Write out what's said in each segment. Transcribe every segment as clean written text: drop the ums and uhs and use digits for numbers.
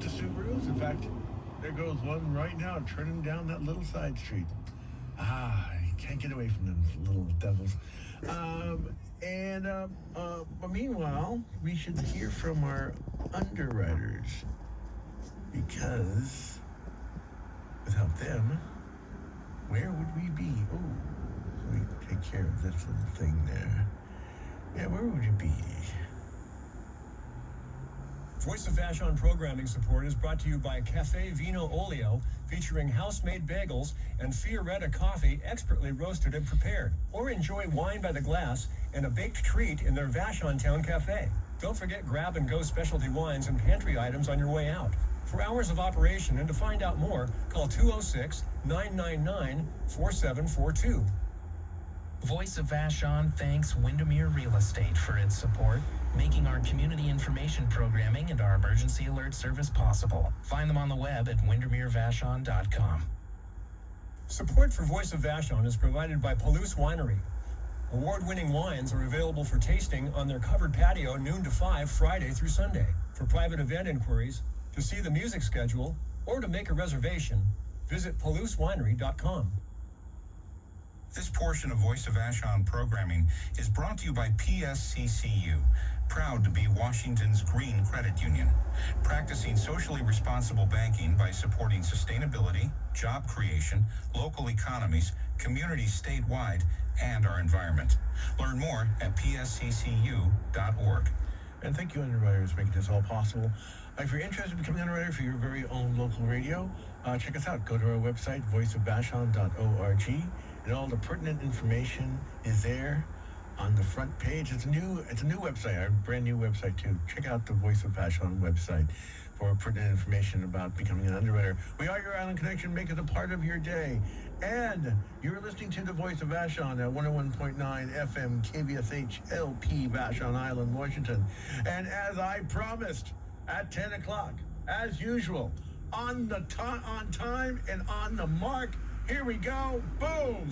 to Subarus. In fact, there goes one right now turning down that little side street. You can't get away from them little devils. But meanwhile, we should hear from our underwriters, because without them, where would we be? Oh, let me take care of this little thing there. Yeah, where would you be? Voice of Vashon programming support is brought to you by Cafe Vino Olio, featuring house-made bagels and Fioretta coffee expertly roasted and prepared. Or enjoy wine by the glass and a baked treat in their Vashon Town Cafe. Don't forget grab-and-go specialty wines and pantry items on your way out. For hours of operation and to find out more, call 206-999-4742. Voice of Vashon thanks Windermere Real Estate for its support, making our community information programming and our emergency alert service possible. Find them on the web at windermerevashon.com. Support for Voice of Vashon is provided by Palouse Winery. Award-winning wines are available for tasting on their covered patio noon to 5 Friday through Sunday. For private event inquiries, to see the music schedule, or to make a reservation, visit palousewinery.com. This portion of Voice of Vashon programming is brought to you by PSCCU, proud to be Washington's green credit union, practicing socially responsible banking by supporting sustainability, job creation, local economies, communities statewide, and our environment. Learn more at psccu.org. And thank you, underwriters, for making this all possible. If you're interested in becoming an underwriter for your very own local radio, check us out. Go to our website, voiceofvashon.org, and all the pertinent information is there on the front page. It's a new website, our brand new website too. Check out the Voice of Vashon website for pertinent information about becoming an underwriter. We are your Island Connection. Make it a part of your day. And you're listening to the Voice of Vashon at 101.9 FM KVSH LP, Vashon Island, Washington. And as I promised, at 10 o'clock, as usual, on time and on the mark, here we go. Boom!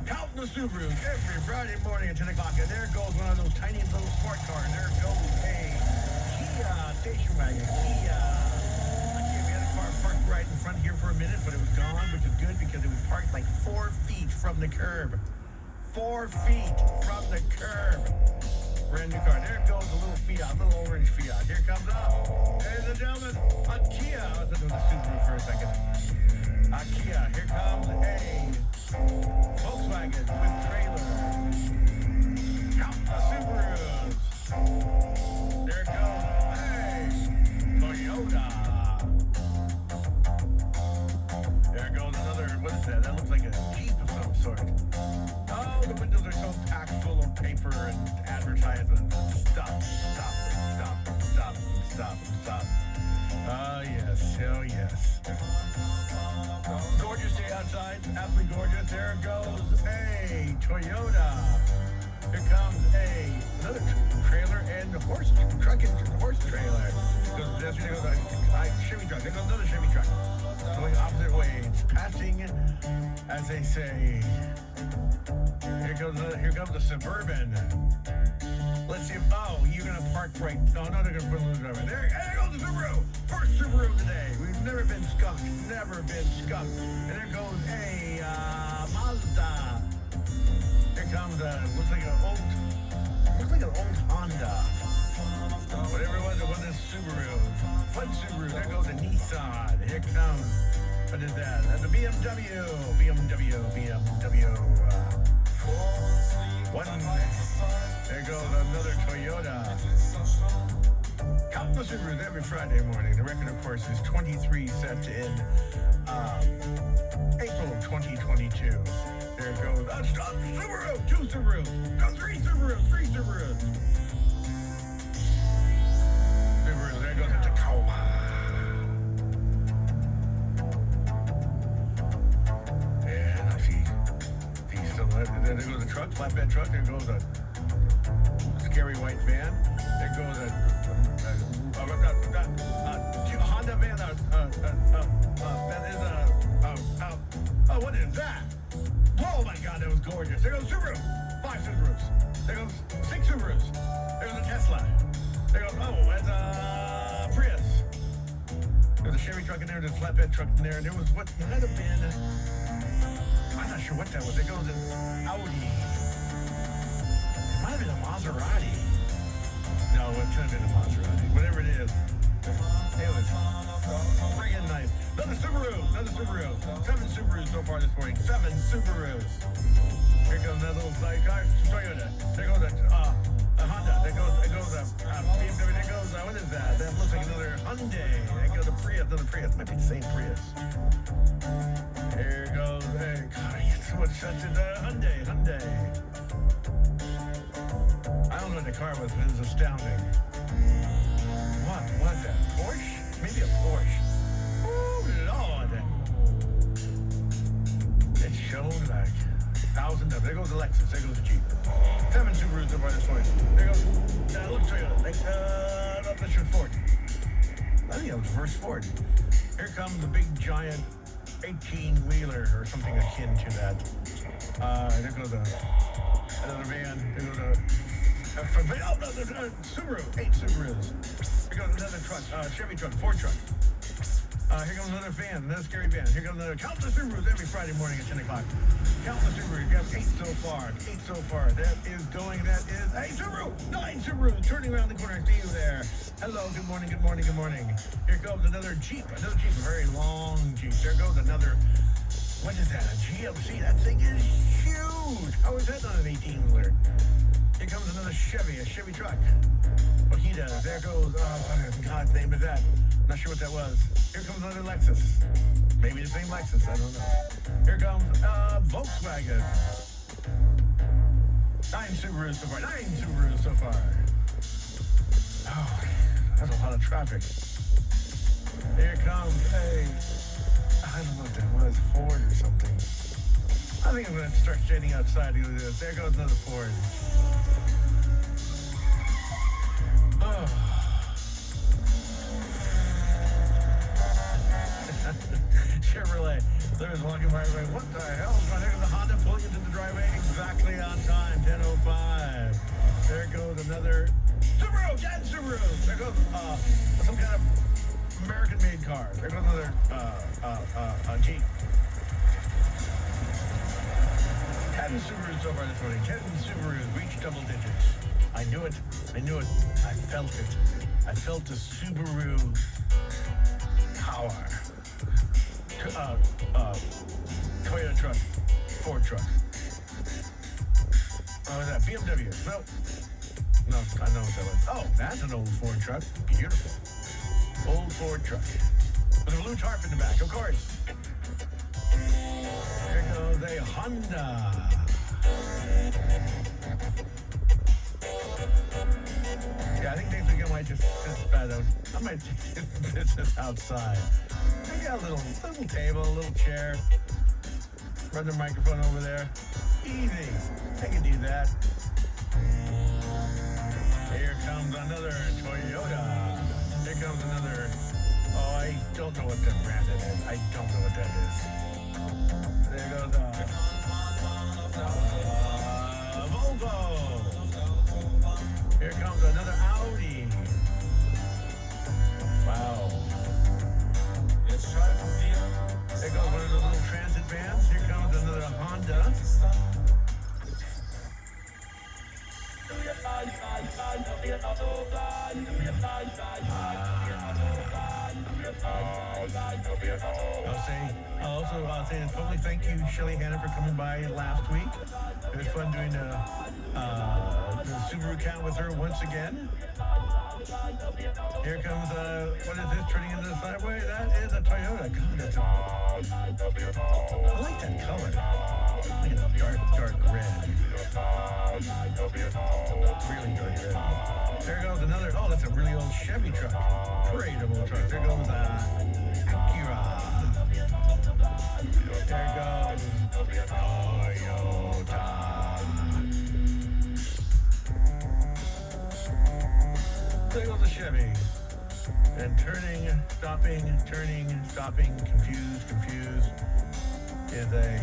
Counting the Subarus every Friday morning at 10 o'clock. And there goes one of those tiny little sport cars. There goes a Kia station wagon. We had a car parked right in front here for a minute, but it was gone, which is good because it was parked like 4 feet from the curb. 4 feet from the curb. Brand new car. There goes a little Fiat, a little orange Fiat. Here comes up, ladies and gentlemen, a Kia. I was listening to the Subaru for a second. A Kia. Here comes a Volkswagen with trailer. Count the Subarus. There goes a Toyota. There goes another, what is that? That looks like a Jeep of some sort. Oh, the windows are so packed full of paper and advertisements. Stop. Yes. Oh, yes. Gorgeous day outside. Absolutely gorgeous. There goes a Toyota. Here comes another trailer and a horse truck and horse trailer. There goes a Chevy truck. There goes another Chevy truck. Going opposite ways. Passing, as they say. Here comes the Suburban. Let's see if, you're going to park right. Oh, no, they're going to put a little driver. There goes the Subaru. First Subaru today. We've never been skunked. And there goes a Mazda. Here comes looks like an old Honda. Whatever it was a Subaru. One Subaru. There goes a Nissan. Here comes, what is that? That's a BMW. There goes another Toyota. Count the Subarus every Friday morning. The record, of course, is 23 set in April 2022. There goes a Subaru, 2 Subarus, no, 3 Subarus. Subaru, there goes a Tacoma. And I see there goes a truck, flatbed truck. There goes a scary white van. There goes a Honda van. That is what is that? Oh my God, that was gorgeous. There goes Subaru. 5 Subarus. There goes 6 Subarus. There's a Tesla. There goes, that's a Prius. Chevy truck in there, there's a flatbed truck in there, and there was what might have been, I'm not sure what that was. There goes an Audi. It might have been a Maserati. No, it couldn't have been a Maserati. Whatever it is. It was friggin' nice. Another Subaru. 7 Subarus so far this morning. 7 Subarus. Here goes another little sidecar. Toyota. There goes a Honda. There goes a BMW. There goes, what is that? That looks like another Hyundai. There goes a Prius. Another Prius. Might be the same Prius. Here goes a, God, I get so much such as a Hyundai. I don't know what the car was, but it was astounding. What was that? Porsche? Maybe a Porsche. Oh, Lord. It showed like thousands of. There goes a Lexus. There goes a Jeep. 7 Subarus so far this morning. There goes a little Toyota. I'm not sure Ford. I think it was reverse Ford. Here comes the big giant 18-wheeler or something akin to that. There goes another van. There goes a Subaru. 8 Subarus. Here goes another truck. Chevy truck. Ford truck. Here comes another van, another scary van. Here comes another. Count the Subarus every Friday morning at 10 o'clock. Count the Subarus. You got 8 so far. 8 so far. That is going. That is a Subaru. 9 Subarus. Turning around the corner. See you there. Hello. Good morning. Good morning. Good morning. Here comes another Jeep. Another Jeep. A very long Jeep. There goes another. What is that? A GMC. That thing is huge. How is that not an 18-wheeler? Here comes another Chevy. A Chevy truck. Ojeda. There goes. Oh, God's name is that? Not sure what that was. Here comes another Lexus. Maybe the same Lexus, I don't know. Here comes Volkswagen. 9 Subarus so far. 9 Subarus so far. Oh, that's a lot of traffic. Here comes I don't know what that was, Ford or something. I think I'm going to start standing outside to do this. There goes another Ford. Oh. Chevrolet. There was walking by everybody. What the hell? There's the Honda pulling into the driveway exactly on time. 10:05. There goes another Subaru. 10 Subarus. There goes some kind of American-made car. There goes another Jeep. 10 Subarus so far this morning. 10 Subarus reached double digits. I knew it. I felt it. I felt the Subaru power. Toyota truck, Ford truck. Oh, is that BMW? No, I know what that was. Oh, that's an old Ford truck. Beautiful. Old Ford truck. With a blue tarp in the back, of course. There goes a Honda. Yeah, I think next week I might just sit by the. I might just sit outside. I got a little table, a little chair. Run the microphone over there. Easy. I can do that. Here comes another Toyota. Here comes another. Oh, I don't know what that brand is. I don't know what that is. There goes Volvo. Here comes another Audi. Wow. There goes one of those little transit vans. Here comes another Honda. I'll say a public thank you, Shelly Hanna, for coming by last week. It was fun doing the Subaru count with her once again. Here comes, what is this turning into the sideway? That is a Toyota. God, that's I like that color. Look at the dark red. Really dark red. There goes another, oh, that's a really old Chevy truck. Great old truck. There goes Acura. There goes Toyota. There goes the Chevy. And turning, stopping, confused, is a,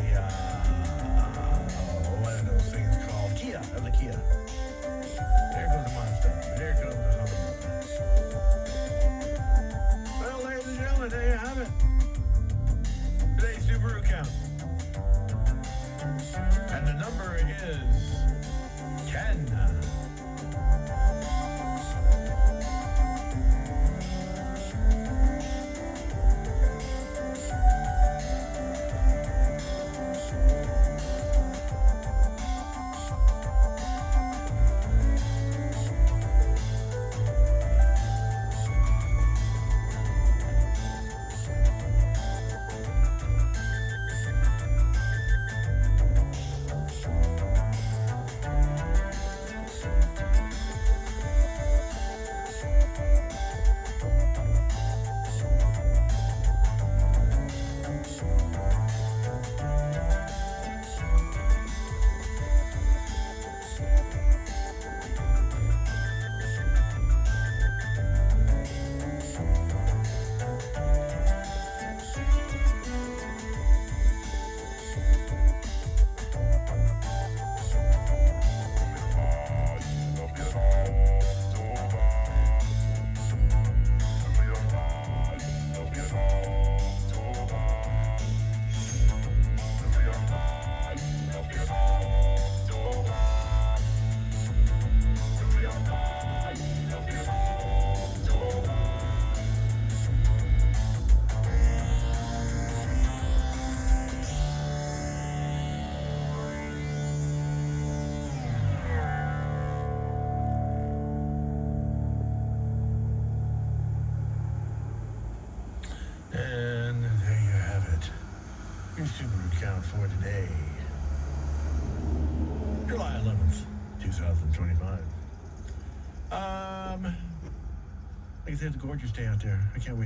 what are those things called? Kia, of the Kia. There goes the Mazda. There goes the Honda. Well, ladies and gentlemen, there you have your Subaru count for today. July 11th, 2025. Like I said, it's a gorgeous day out there. I can't wait